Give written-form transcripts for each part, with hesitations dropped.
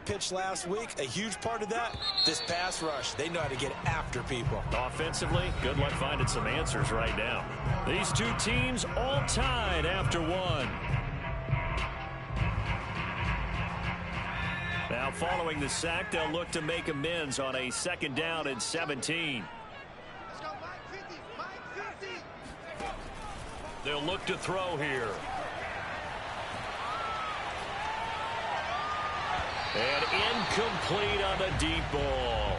pitched last week, a huge part of that, this pass rush. They know how to get after people. Offensively, good luck finding some answers right now. These two teams all tied after one. Now following the sack, they'll look to make amends on a 2nd down and 17. They'll look to throw here. And incomplete on the deep ball.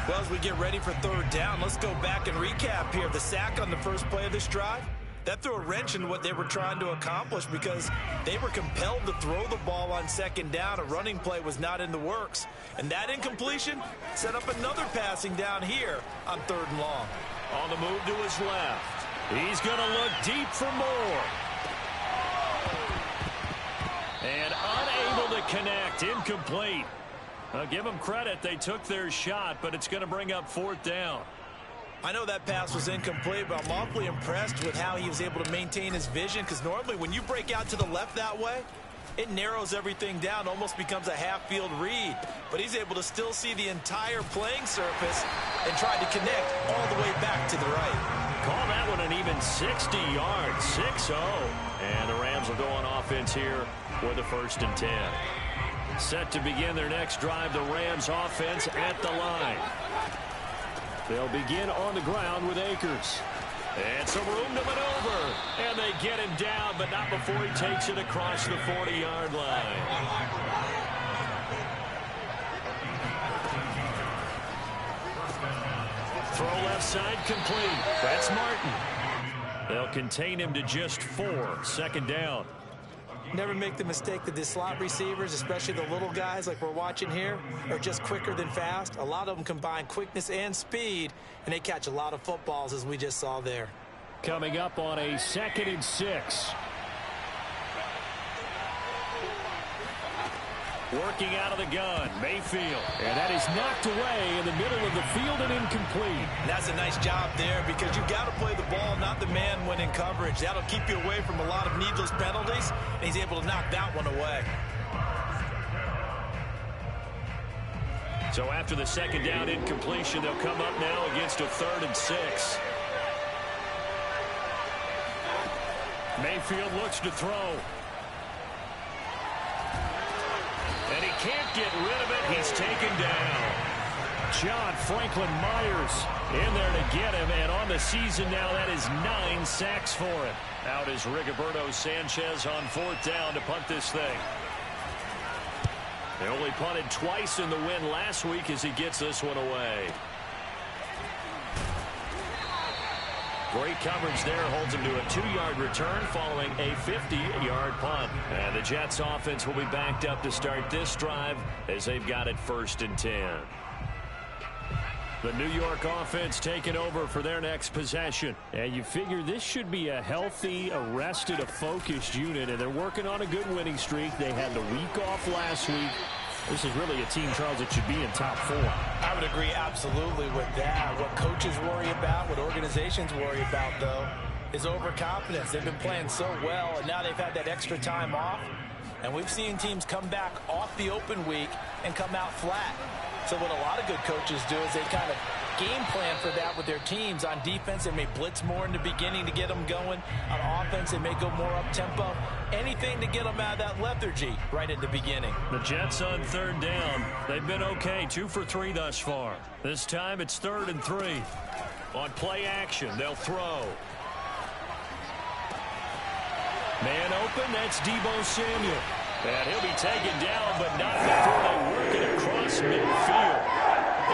Well, as we get ready for 3rd down, let's go back and recap here. The sack on the first play of this drive, that threw a wrench in what they were trying to accomplish because they were compelled to throw the ball on 2nd down. A running play was not in the works. And that incompletion set up another passing down here on 3rd and long. On the move to his left. He's going to look deep for more. And unable to connect. Incomplete. I'll give them credit. They took their shot, but it's going to bring up 4th down. I know that pass was incomplete, but I'm awfully impressed with how he was able to maintain his vision, because normally when you break out to the left that way, it narrows everything down, almost becomes a half-field read. But he's able to still see the entire playing surface and try to connect all the way back to the right. Call that one an even 60 yards, 6-0. And the Rams will go on offense here for the 1st and 10. Set to begin their next drive, the Rams offense at the line. They'll begin on the ground with Akers. And some room to maneuver. And they get him down, but not before he takes it across the 40-yard line. Throw left side complete. That's Martin. They'll contain him to just 4. 2nd down. Never make the mistake that the slot receivers, especially the little guys like we're watching here, are just quicker than fast. A lot of them combine quickness and speed, and they catch a lot of footballs, as we just saw there. Coming up on a 2nd and 6. Working out of the gun, Mayfield. And that is knocked away in the middle of the field and incomplete. That's a nice job there, because you've got to play the ball, not the man when in coverage. That'll keep you away from a lot of needless penalties, and he's able to knock that one away. So after the 2nd down incompletion, they'll come up now against a 3rd and 6. Mayfield looks to throw. And he can't get rid of it. He's taken down. John Franklin Myers in there to get him. And on the season now, that is 9 sacks for him. Out is Rigoberto Sanchez on 4th down to punt this thing. They only punted twice in the win last week as he gets this one away. Great coverage there, holds him to a 2-yard return following a 50-yard punt. And the Jets offense will be backed up to start this drive as they've got it 1st and 10. The New York offense taking over for their next possession. And you figure this should be a healthy, a rested, a focused unit, and they're working on a good winning streak. They had the week off last week. This is really a team, Charles, that should be in top 4. I would agree absolutely with that. What coaches worry about, what organizations worry about, though, is overconfidence. They've been playing so well, and now they've had that extra time off. And we've seen teams come back off the open week and come out flat. So what a lot of good coaches do is they kind of game plan for that with their teams. On defense, they may blitz more in the beginning to get them going. On offense, they may go more up-tempo. Anything to get them out of that lethargy right at the beginning. The Jets on 3rd down. They've been okay, 2 for 3 thus far. This time it's 3rd and 3. On play action, they'll throw. Man open, that's Deebo Samuel. And he'll be taken down, but not before they work it across midfield.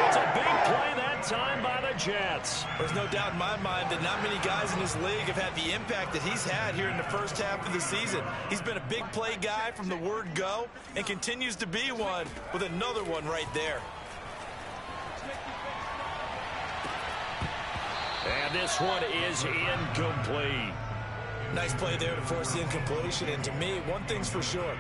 It's a big play that time by the Jets. There's no doubt in my mind that not many guys in this league have had the impact that he's had here in the first half of the season. He's been a big play guy from the word go and continues to be one with another one right there. And this one is incomplete. Nice play there to force the incompletion. And to me, one thing's for sure.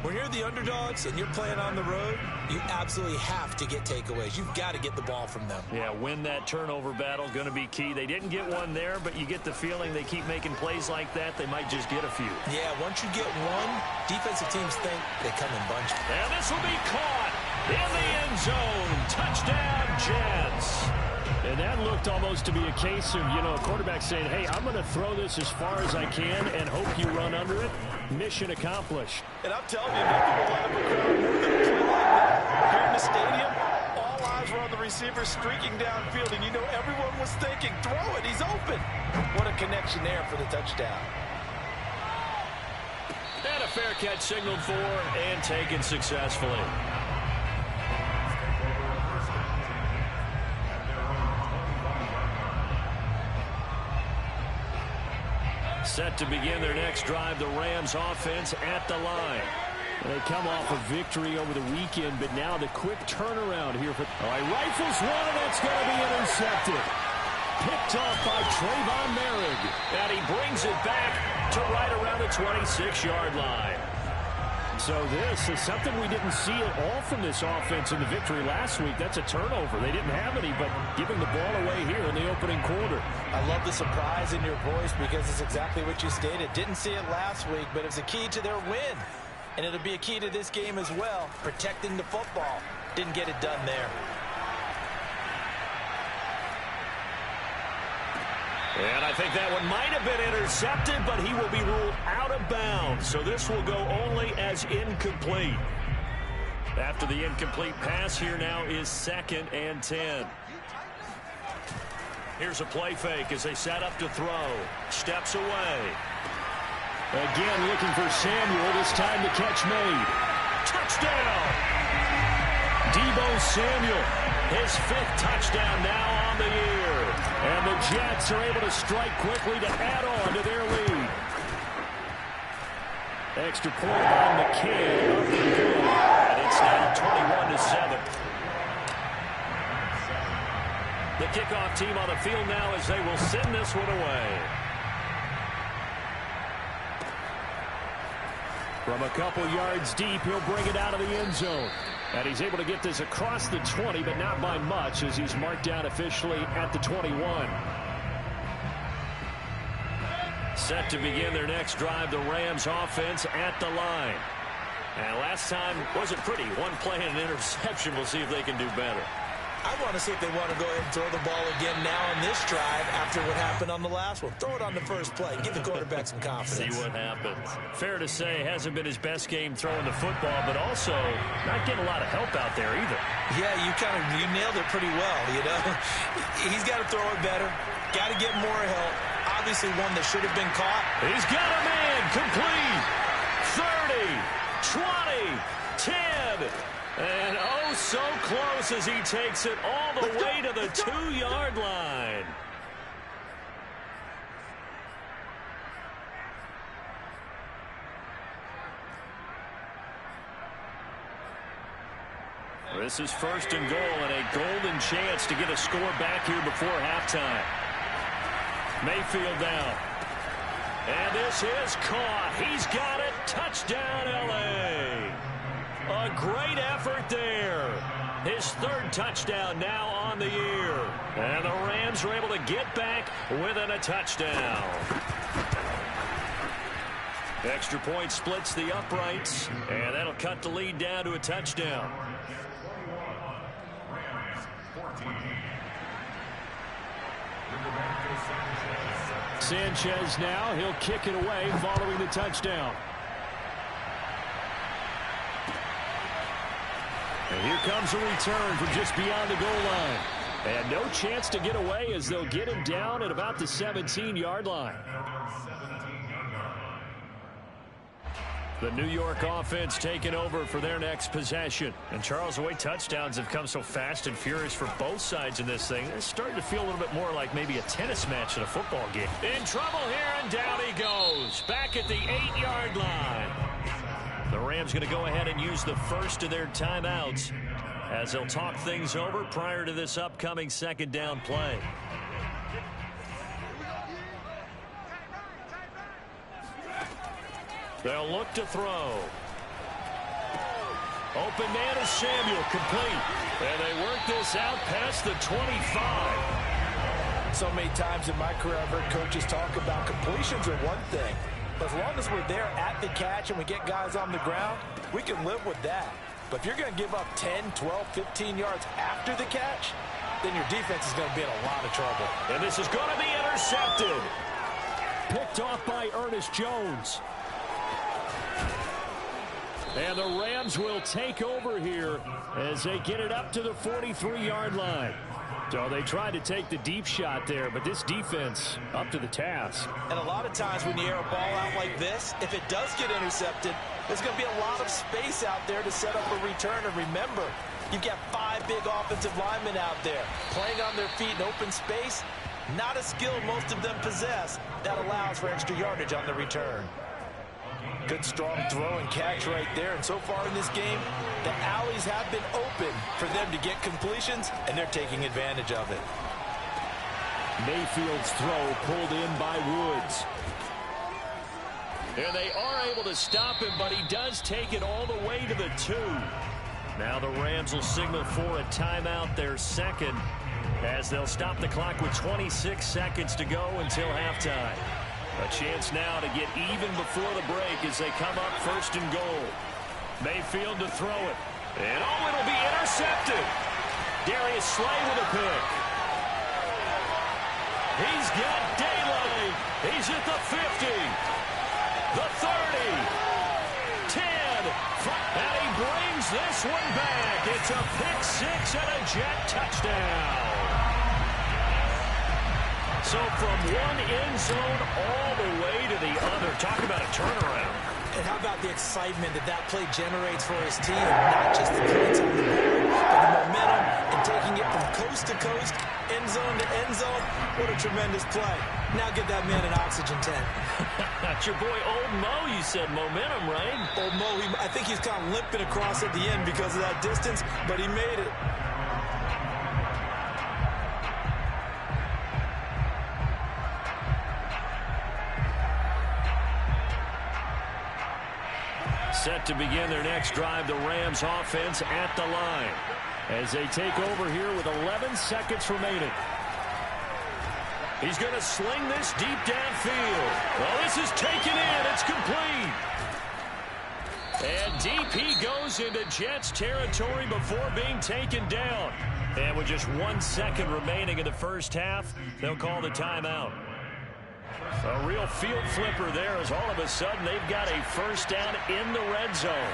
When you're the underdogs and you're playing on the road, you absolutely have to get takeaways. You've got to get the ball from them. Yeah, win that turnover battle, going to be key. They didn't get one there, but you get the feeling they keep making plays like that, they might just get a few. Yeah, once you get one, defensive teams think they come in bunches. And this will be caught. In the end zone. Touchdown, Jets. And that looked almost to be a case of, a quarterback saying, hey, I'm going to throw this as far as I can and hope you run under it. Mission accomplished. And I'm telling you, nothing will have a crowd more than a play like that. Here in the stadium, all eyes were on the receiver streaking downfield, and everyone was thinking, throw it, he's open. What a connection there for the touchdown. And a fair catch signaled for and taken successfully. Set to begin their next drive, the Rams offense at the line. They come off a victory over the weekend, but now the quick turnaround here. All right, rifles one, and that's going to be intercepted. Picked off by Trayvon Merrick. And he brings it back to right around the 26-yard line. So this is something we didn't see at all from this offense in the victory last week. That's a turnover. They didn't have any, but giving the ball away here in the opening quarter. I love the surprise in your voice because it's exactly what you stated. Didn't see it last week, but it's a key to their win. And it'll be a key to this game as well, protecting the football. Didn't get it done there. And I think that one might have been intercepted, but he will be ruled out of bounds. So this will go only as incomplete. After the incomplete pass, here now is 2nd and 10. Here's a play fake as they set up to throw. Steps away. Again looking for Samuel. This time the catch made. Touchdown! Deebo Samuel. His 5th touchdown now on the year. And the Jets are able to strike quickly to add on to their lead. Extra point by McCann. Up and good. And it's now 21-7. The kickoff team on the field now as they will send this one away. From a couple yards deep, he'll bring it out of the end zone. And he's able to get this across the 20, but not by much as he's marked down officially at the 21. Set to begin their next drive, the Rams offense at the line. And last time wasn't pretty. One play and an interception. We'll see if they can do better. I want to see if they want to go ahead and throw the ball again now on this drive after what happened on the last one. Throw it on the first play. Give the quarterback some confidence. See what happens. Fair to say, hasn't been his best game throwing the football, but also not getting a lot of help out there either. Yeah, you nailed it pretty well, He's got to throw it better. Got to get more help. Obviously one that should have been caught. He's got a man complete. 30, 20, 10. And oh, so close as he takes it all the way to the 2-yard line. This is 1st and goal and a golden chance to get a score back here before halftime. Mayfield down. And this is caught. He's got it. Touchdown, L.A. A great effort there. His 3rd touchdown now on the year. And the Rams are able to get back within a touchdown. Extra point splits the uprights. And that'll cut the lead down to a touchdown. Sanchez now. He'll kick it away following the touchdown. And here comes a return from just beyond the goal line. And no chance to get away as they'll get him down at about the 17-yard line. The New York offense taking over for their next possession. And Charles, the way touchdowns have come so fast and furious for both sides in this thing, it's starting to feel a little bit more like maybe a tennis match in a football game. In trouble here, and down he goes. Back at the 8-yard line. The Rams going to go ahead and use the first of their timeouts as they'll talk things over prior to this upcoming 2nd down play. They'll look to throw. Open man is Samuel, complete. And they work this out past the 25. So many times in my career I've heard coaches talk about completions are one thing. As long as we're there at the catch and we get guys on the ground, we can live with that. But if you're going to give up 10, 12, 15 yards after the catch, then your defense is going to be in a lot of trouble. And this is going to be intercepted. Picked off by Ernest Jones. And the Rams will take over here as they get it up to the 43-yard line. So they tried to take the deep shot there, but this defense up to the task. And a lot of times when you air a ball out like this, if it does get intercepted, there's going to be a lot of space out there to set up a return. And remember, you've got 5 big offensive linemen out there playing on their feet in open space. Not a skill most of them possess that allows for extra yardage on the return. Good strong throw and catch right there. And so far in this game, the alleys have been open for them to get completions, and they're taking advantage of it. Mayfield's throw pulled in by Woods. And they are able to stop him, but he does take it all the way to the 2. Now the Rams will signal for a timeout, their second, as they'll stop the clock with 26 seconds to go until halftime. A chance now to get even before the break as they come up 1st and goal. Mayfield to throw it. And oh, it'll be intercepted. Darius Slay with a pick. He's got daylight. He's at the 50. The 30. 10. And he brings this one back. It's a pick 6 and a Jet touchdown. So from one end zone all the way to the other. Talk about a turnaround. And how about the excitement that play generates for his team? Not just the points on the board, but the momentum and taking it from coast to coast, end zone to end zone. What a tremendous play. Now get that man an oxygen tank. That's your boy Old Mo, you said. Momentum, right? Old Mo, I think he's kind of limping across at the end because of that distance, but he made it. Set to begin their next drive, the Rams offense at the line as they take over here with 11 seconds remaining. He's going to sling this deep downfield. Well, this is taken in. It's complete. And deep he goes into Jets territory before being taken down. And with just 1 second remaining in the first half, they'll call the timeout. A real field flipper there as all of a sudden they've got a first down in the red zone.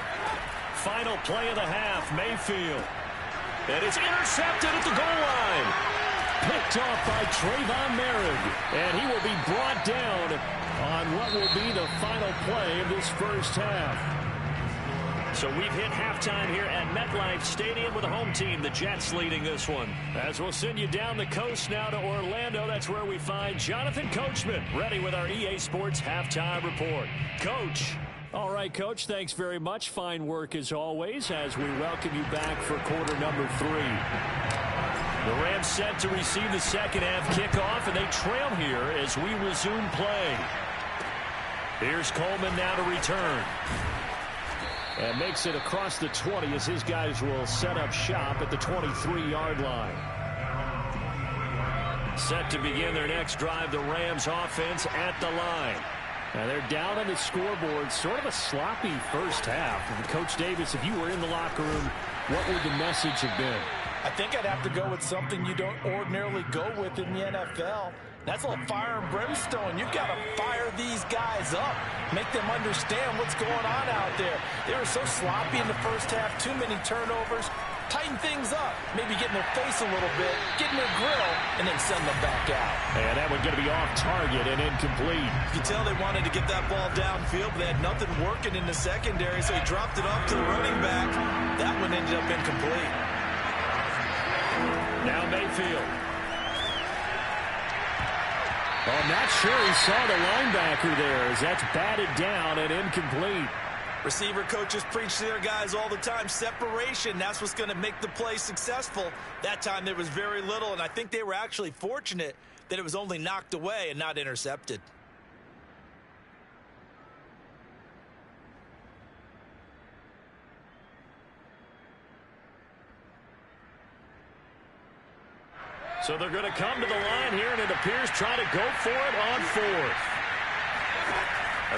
Final play of the half, Mayfield. And it's intercepted at the goal line. Picked off by Trayvon Merritt. And he will be brought down on what will be the final play of this first half. So we've hit halftime here at MetLife Stadium with the home team, the Jets, leading this one. As we'll send you down the coast now to Orlando, that's where we find Jonathan Coachman, ready with our EA Sports Halftime Report. Coach. All right, Coach, thanks very much. Fine work as always as we welcome you back for quarter number 3. The Rams set to receive the second half kickoff, and they trail here as we resume play. Here's Coleman now to return. And makes it across the 20 as his guys will set up shop at the 23-yard line. Set to begin their next drive, the Rams offense at the line. And they're down on the scoreboard, sort of a sloppy first half. And Coach Davis, if you were in the locker room, what would the message have been? I think I'd have to go with something you don't ordinarily go with in the NFL. That's a little fire and brimstone. You've got to fire these guys up. Make them understand what's going on out there. They were so sloppy in the first half. Too many turnovers. Tighten things up. Maybe get in their face a little bit. Get in their grill. And then send them back out. And that one going to be off target and incomplete. You can tell they wanted to get that ball downfield, but they had nothing working in the secondary, so he dropped it off to the running back. That one ended up incomplete. Now Mayfield. I'm not sure he saw the linebacker there as that's batted down and incomplete. Receiver coaches preach to their guys all the time. Separation, that's what's going to make the play successful. That time there was very little, and I think they were actually fortunate that it was only knocked away and not intercepted. So they're going to come to the line here, and it appears try to go for it on fourth.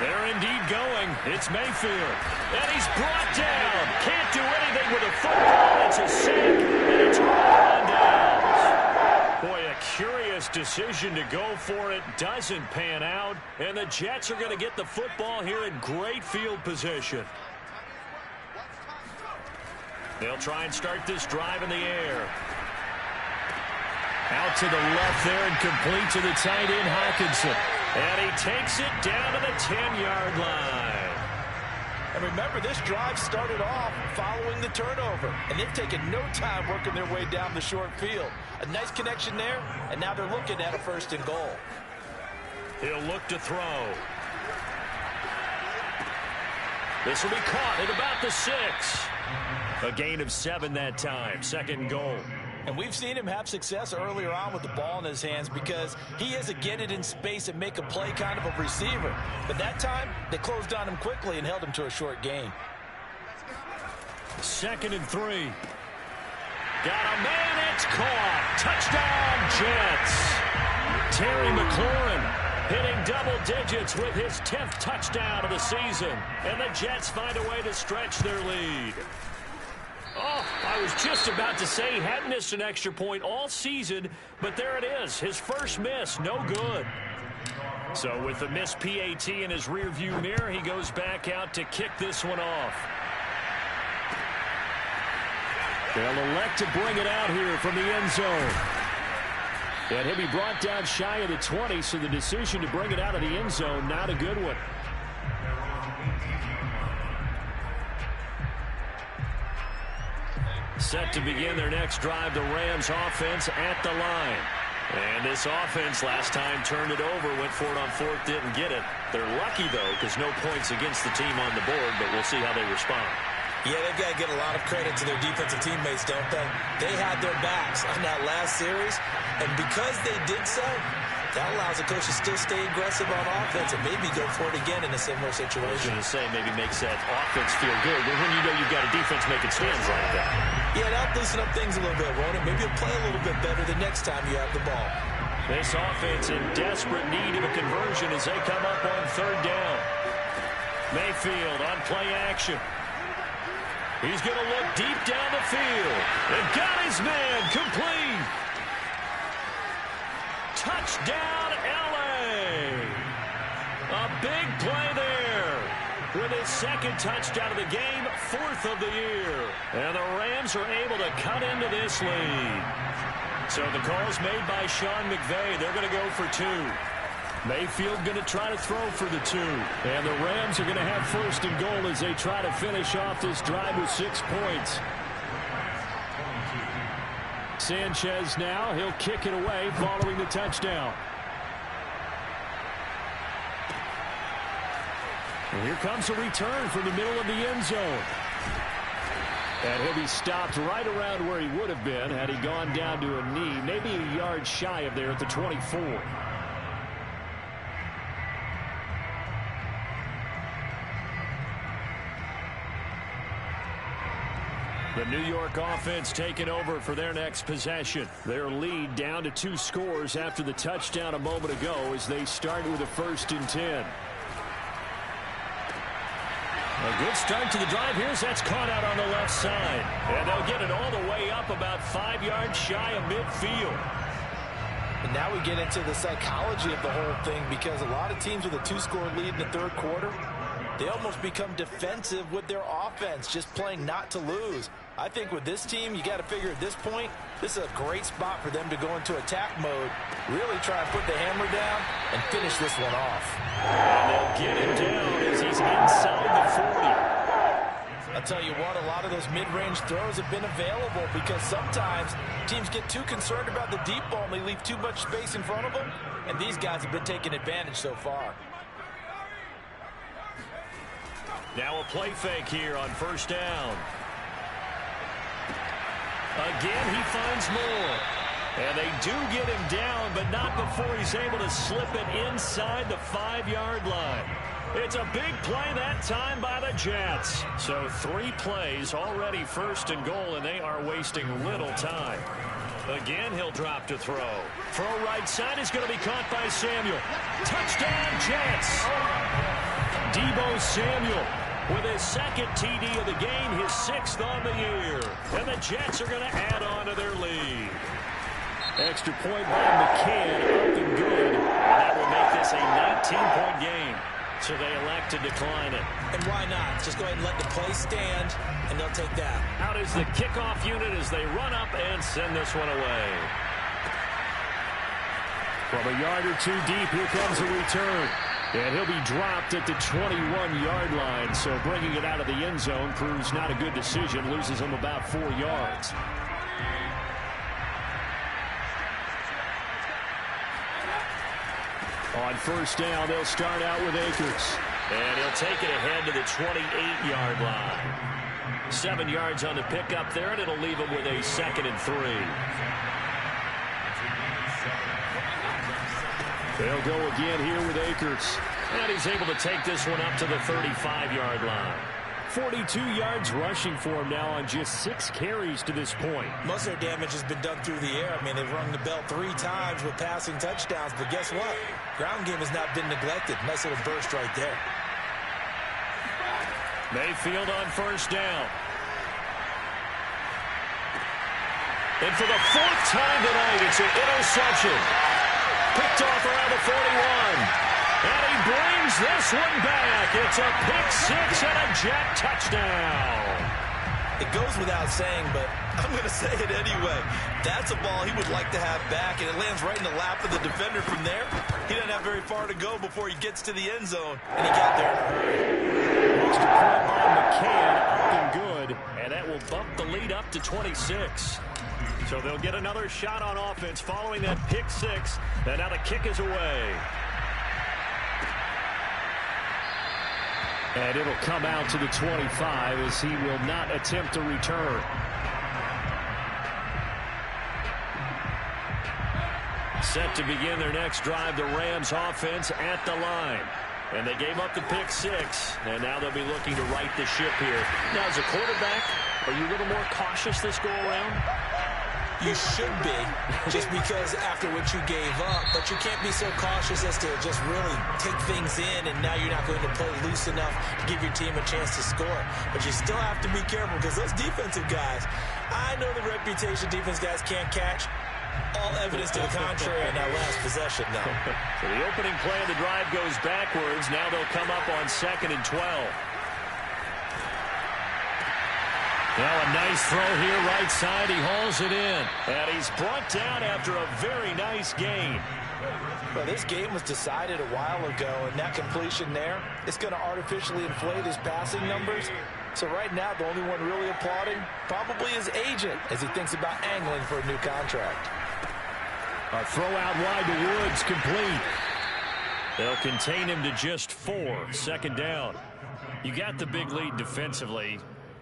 They're indeed going. It's Mayfield. And he's brought down. Can't do anything with a football. It's a sack, and it's right on downs. Boy, a curious decision to go for it. Doesn't pan out. And the Jets are going to get the football here in great field position. They'll try and start this drive in the air. Out to the left there and complete to the tight end, Hawkinson. And he takes it down to the 10-yard line. And remember, this drive started off following the turnover. And they've taken no time working their way down the short field. A nice connection there, and now they're looking at a 1st and goal. He'll look to throw. This will be caught at about the 6. A gain of 7 that time. 2nd and goal. And we've seen him have success earlier on with the ball in his hands because he is a get it in space and make a play kind of a receiver. But that time, they closed on him quickly and held him to a short gain. 2nd and 3. Got a man, it's caught. Touchdown, Jets. Terry McLaurin hitting double digits with his 10th touchdown of the season. And the Jets find a way to stretch their lead. Oh, I was just about to say he hadn't missed an extra point all season, but there it is. His first miss, no good. So with the missed PAT in his rearview mirror, he goes back out to kick this one off. They'll elect to bring it out here from the end zone. And he'll be brought down shy of the 20, so the decision to bring it out of the end zone, not a good one. Set to begin their next drive, the Rams offense at the line. And this offense last time turned it over, went for it on 4th, didn't get it. They're lucky, though, because no points against the team on the board, but we'll see how they respond. Yeah, they've got to get a lot of credit to their defensive teammates, don't they? They had their backs on that last series, and because they did so, that allows the coach to still stay aggressive on offense and maybe go for it again in a similar situation. I was going to say maybe makes that offense feel good, but when you know you've got a defense making stands like that. Yeah, that'll loosen up things a little bit, won't it? Maybe you'll play a little bit better the next time you have the ball. This offense in desperate need of a conversion as they come up on 3rd down. Mayfield on play action. He's going to look deep down the field. And got his man complete. Touchdown, L.A. A big play there. With his 2nd touchdown of the game, 4th of the year. And the Rams are able to cut into this lead. So the call's made by Sean McVay. They're going to go for 2. Mayfield going to try to throw for the 2. And the Rams are going to have 1st and goal as they try to finish off this drive with 6 points. Sanchez now, he'll kick it away following the touchdown. And here comes a return from the middle of the end zone. And he'll be stopped right around where he would have been had he gone down to a knee, maybe a yard shy of there at the 24. The New York offense taking over for their next possession. Their lead down to 2 scores after the touchdown a moment ago as they start with a 1st and 10. A good start to the drive here as that's caught out on the left side. And they'll get it all the way up about 5 yards shy of midfield. And now we get into the psychology of the whole thing because a lot of teams with a 2-score lead in the 3rd quarter, they almost become defensive with their offense, just playing not to lose. I think with this team, you got to figure at this point, this is a great spot for them to go into attack mode, really try and put the hammer down and finish this one off. And they'll get him down as he's inside the 40. I'll tell you what, a lot of those mid-range throws have been available because sometimes teams get too concerned about the deep ball and they leave too much space in front of them, and these guys have been taking advantage so far. Now a play fake here on 1st down. Again, he finds more. And they do get him down, but not before he's able to slip it inside the 5-yard line. It's a big play that time by the Jets. So 3 plays already 1st and goal, and they are wasting little time. Again, he'll drop to throw. Throw right side is going to be caught by Samuel. Touchdown, Jets. Deebo Samuel with his second TD of the game, his 6th on the year. And the Jets are going to add on to their lead. Extra point by McCann, up and good. That will make this a 19-point game. So they elect to decline it. And why not? Just go ahead and let the play stand, and they'll take that. Out is the kickoff unit as they run up and send this one away. From a yard or two deep, here comes a return. And he'll be dropped at the 21-yard line. So bringing it out of the end zone proves not a good decision. Loses him about 4 yards. On first down, they'll start out with Akers. And he'll take it ahead to the 28-yard line. 7 yards on the pickup there, and it'll leave him with a 2nd and 3. They'll go again here with Akers. And he's able to take this one up to the 35-yard line. 42 yards rushing for him now on just 6 carries to this point. Most of their damage has been done through the air. I mean, they've rung the bell 3 times with passing touchdowns. But guess what? Ground game has not been neglected. Nice little burst right there. Mayfield on first down. And for the 4th time tonight, it's an interception. Picked off around the 41. And he brings this one back. It's a pick-6 and a Jet touchdown. It goes without saying, but I'm going to say it anyway. That's a ball he would like to have back, and it lands right in the lap of the defender from there. He doesn't have very far to go before he gets to the end zone, and he got there in a hurry. Extra point by McCann, up and good, and that will bump the lead up to 26. So they'll get another shot on offense following that pick-6, and now the kick is away. And it'll come out to the 25 as he will not attempt to return. Set to begin their next drive, the Rams offense at the line. And they gave up the pick-6, and now they'll be looking to right the ship here. Now, as a quarterback, are you a little more cautious this go-around? You should be, just because after what you gave up. But you can't be so cautious as to just really take things in, and now you're not going to play loose enough to give your team a chance to score. But you still have to be careful, because those defensive guys, I know the reputation defense guys can't catch. All evidence to the contrary in that last possession, though. So the opening play of the drive goes backwards. Now they'll come up on 2nd and 12. Well, a nice throw here right side. He hauls it in. And he's brought down after a very nice gain. Well, this game was decided a while ago, and that completion there, it's going to artificially inflate his passing numbers. So right now, the only one really applauding probably his agent as he thinks about angling for a new contract. A throw out wide to Woods, complete. They'll contain him to just 4. 2nd down. You got the big lead defensively.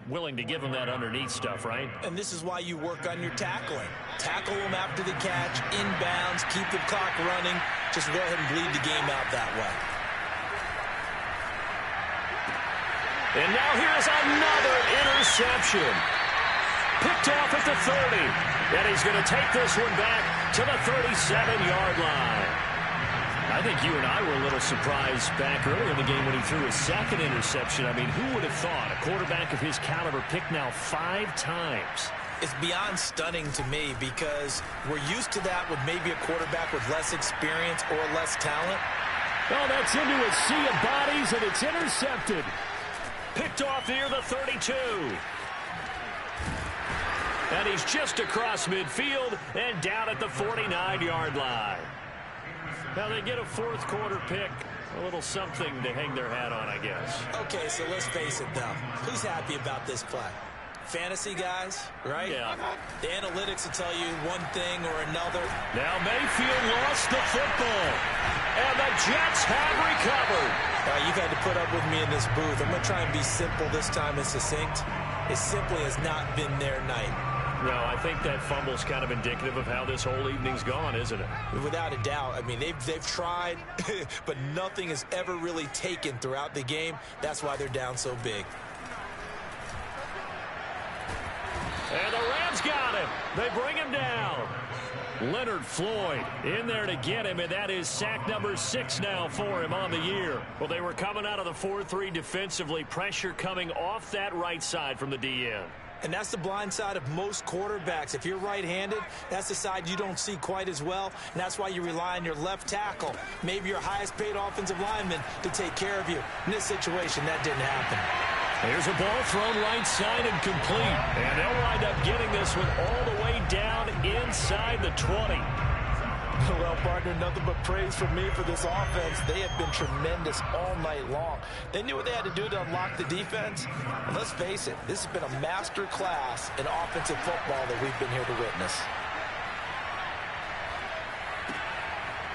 Willing to give him that underneath stuff, right? And this is why you work on your tackling. Tackle him after the catch, inbounds, keep the clock running. Just go ahead and bleed the game out that way. And now here's another interception. Picked off at the 30. And he's going to take this one back to the 37-yard line. I think you and I were a little surprised back earlier in the game when he threw his 2nd interception. I mean, who would have thought a quarterback of his caliber picked now 5 times? It's beyond stunning to me, because we're used to that with maybe a quarterback with less experience or less talent. Oh, that's into a sea of bodies, and it's intercepted. Picked off near the 32. And he's just across midfield and down at the 49-yard line. Now they get a 4th quarter pick. A little something to hang their hat on, I guess. Okay, so let's face it, though. Who's happy about this play? Fantasy guys, right? Yeah. The analytics will tell you one thing or another. Now Mayfield lost the football. And the Jets have recovered. You've had to put up with me in this booth. I'm going to try and be simple this time and succinct. It simply has not been their night. No, I think that fumble's kind of indicative of how this whole evening's gone, isn't it? Without a doubt. I mean, they've tried, but nothing has ever really taken throughout the game. That's why they're down so big. And the Rams Rams got him. They bring him down. Leonard Floyd in there to get him, and that is sack number 6 now for him on the year. Well, they were coming out of the 4-3 defensively. Pressure coming off that right side from the DN. And that's the blind side of most quarterbacks. If you're right-handed, that's the side you don't see quite as well, and that's why you rely on your left tackle, maybe your highest-paid offensive lineman, to take care of you. In this situation, that didn't happen. Here's a ball thrown right side and complete. And they'll wind up getting this one all the way down inside the 20. Well, partner, nothing but praise from me for this offense. They have been tremendous all night long. They knew what they had to do to unlock the defense. And let's face it, this has been a master class in offensive football that we've been here to witness.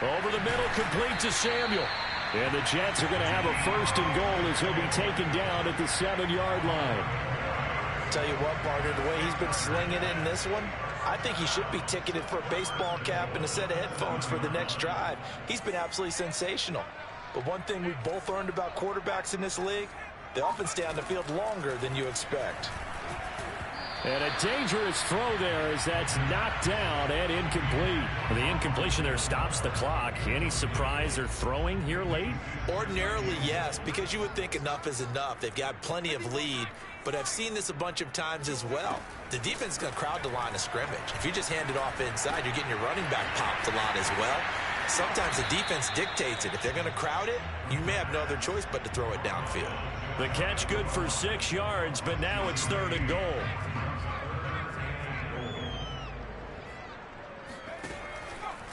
Over the middle, complete to Samuel. And the Jets are going to have a 1st and goal as he'll be taken down at the 7-yard line. Tell you what, partner, the way he's been slinging it in this one, I think he should be ticketed for a baseball cap and a set of headphones for the next drive. He's been absolutely sensational. But one thing we've both learned about quarterbacks in this league, they often stay on the field longer than you expect. And a dangerous throw there as that's knocked down and incomplete. The incompletion there stops the clock. Any surprise they're throwing here late? Ordinarily, yes, because you would think enough is enough. They've got plenty of lead, but I've seen this a bunch of times as well. The defense is going to crowd the line of scrimmage. If you just hand it off inside, you're getting your running back popped a lot as well. Sometimes the defense dictates it. If they're going to crowd it, you may have no other choice but to throw it downfield. The catch good for 6 yards, but now it's 3rd and goal.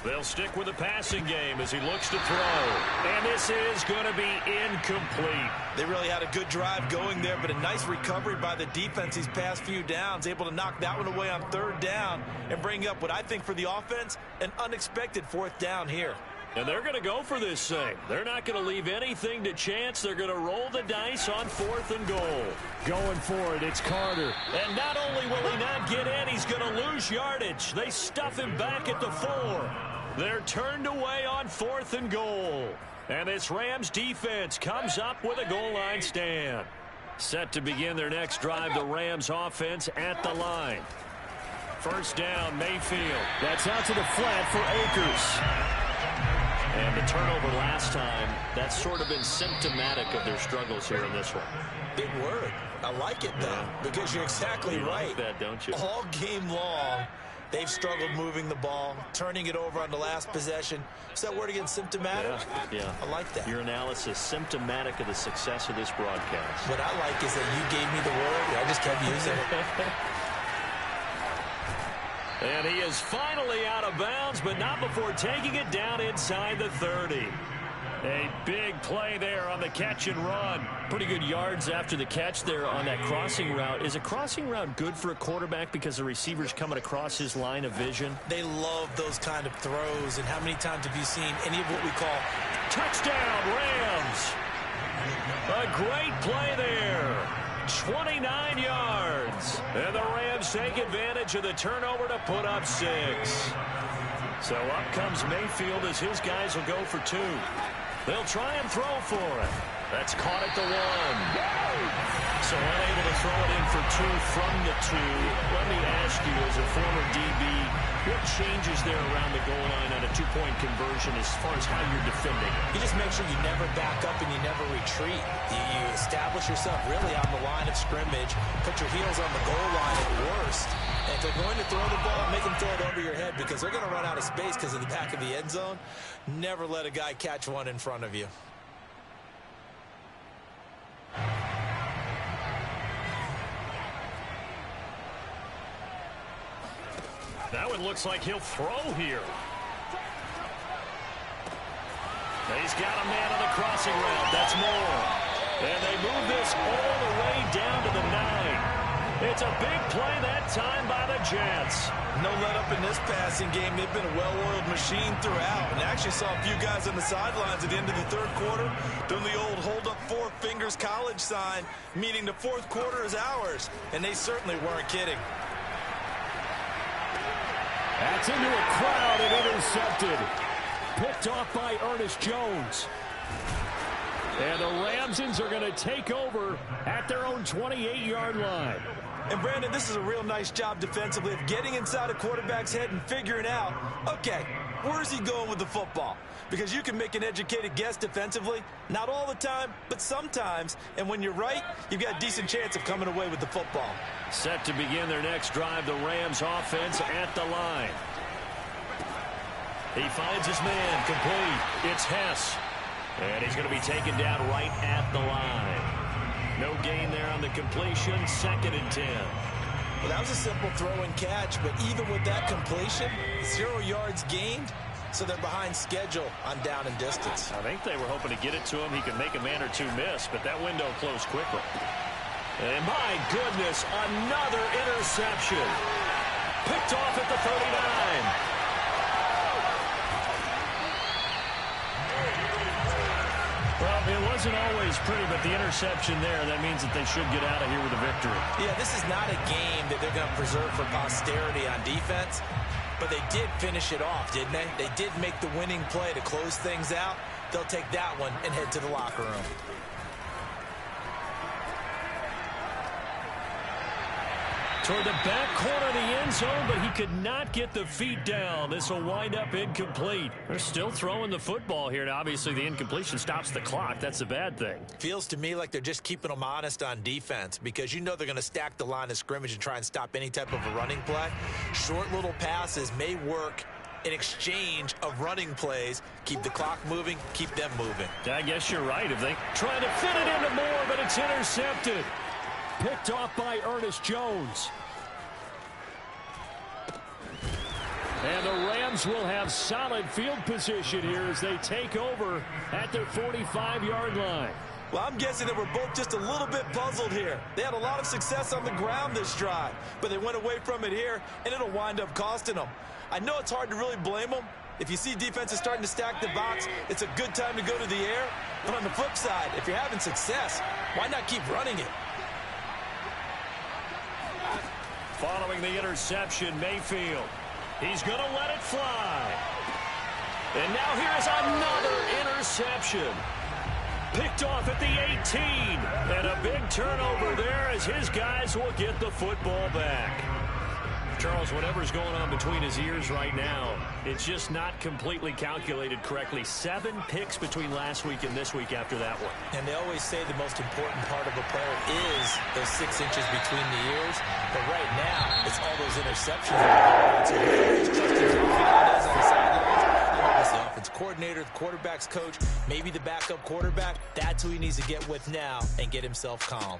They'll stick with the passing game as he looks to throw. And this is going to be incomplete. They really had a good drive going there, but a nice recovery by the defense these past few downs, able to knock that one away on 3rd down and bring up what I think for the offense, an unexpected 4th down here. And they're going to go for this thing. They're not going to leave anything to chance. They're going to roll the dice on 4th and goal. Going for it, it's Carter. And not only will he not get in, he's going to lose yardage. They stuff him back at the 4. They're turned away on 4th and goal. And this Rams defense comes up with a goal line stand. Set to begin their next drive, the Rams offense at the line. 1st down, Mayfield. That's out to the flat for Akers. And the turnover last time, that's sort of been symptomatic of their struggles here in this one. Big word. I like it, though, because you're exactly right. Like that, don't you? All game long, they've struggled moving the ball, turning it over on the last possession. Is that word again, symptomatic? Yeah. I like that. Your analysis, symptomatic of the success of this broadcast. What I like is that you gave me the word, I just kept using it. And he is finally out of bounds, but not before taking it down inside the 30. A big play there on the catch and run. Pretty good yards after the catch there on that crossing route. Is a crossing route good for a quarterback because the receiver's coming across his line of vision? They love those kind of throws. And how many times have you seen any of what we call touchdown Rams? A great play there. 29 yards. And the Rams take advantage of the turnover to put up 6. So up comes Mayfield as his guys will go for 2. They'll try and throw for it. That's caught at the 1. So unable to throw it in for 2 from the 2. Let me ask you, as a former DB, what changes there around the goal line on a 2-point conversion as far as how you're defending? You just make sure you never back up and you never retreat. You establish yourself really on the line of scrimmage, put your heels on the goal line at worst. And if they're going to throw the ball, make them throw it over your head because they're going to run out of space because of the back of the end zone. Never let a guy catch one in front of you. That one looks like he'll throw here. He's got a man on the crossing route. That's more. And they move this all the way down to the 9. It's a big play that time by the Jets. No let up in this passing game. They've been a well-oiled machine throughout. And actually saw a few guys on the sidelines at the end of the 3rd quarter doing the old hold up 4 fingers college sign, meaning the 4th quarter is ours. And they certainly weren't kidding. That's into a crowd and intercepted. Picked off by Ernest Jones. And the Ramsons are going to take over at their own 28-yard line. And, Brandon, this is a real nice job defensively of getting inside a quarterback's head and figuring out, okay, where's he going with the football? Because you can make an educated guess defensively, not all the time, but sometimes. And when you're right, you've got a decent chance of coming away with the football. Set to begin their next drive, the Rams offense at the line. He finds his man, complete. It's Hess. And he's going to be taken down right at the line. No gain there on the completion, 2nd and 10. Well, that was a simple throw and catch, but even with that completion, 0 yards gained, so they're behind schedule on down and distance. I think they were hoping to get it to him. He could make a man or two miss, but that window closed quickly. And my goodness, another interception. Picked off at the 39. Well, it wasn't always pretty, but the interception there, that means that they should get out of here with a victory. Yeah, this is not a game that they're going to preserve for posterity on defense, but they did finish it off, didn't they? They did make the winning play to close things out. They'll take that one and head to the locker room. Toward the back corner of the end zone, but he could not get the feet down. This will wind up incomplete. They're still throwing the football here, and obviously the incompletion stops the clock. That's a bad thing. Feels to me like they're just keeping them honest on defense because you know they're going to stack the line of scrimmage and try and stop any type of a running play. Short little passes may work in exchange of running plays. Keep the clock moving, keep them moving. I guess you're right. If they try to fit it into Moore, but it's intercepted. Picked off by Ernest Jones. And the Rams will have solid field position here as they take over at their 45-yard line. Well, I'm guessing that we're both just a little bit puzzled here. They had a lot of success on the ground this drive, but they went away from it here, and it'll wind up costing them. I know it's hard to really blame them. If you see defenses starting to stack the box, it's a good time to go to the air. But on the flip side, if you're having success, why not keep running it? Following the interception, Mayfield. He's going to let it fly. And now here's another interception. Picked off at the 18. And a big turnover there as his guys will get the football back. Charles, whatever's going on between his ears right now, it's just not completely calculated correctly. 7 picks between last week and this week after that one. And they always say the most important part of a player is those 6 inches between the ears. But right now, it's all those interceptions that are going on. So here's Justin Fernandez on the sidelines. He's the offense coordinator, the quarterback's coach, maybe the backup quarterback. That's who he needs to get with now and get himself calm.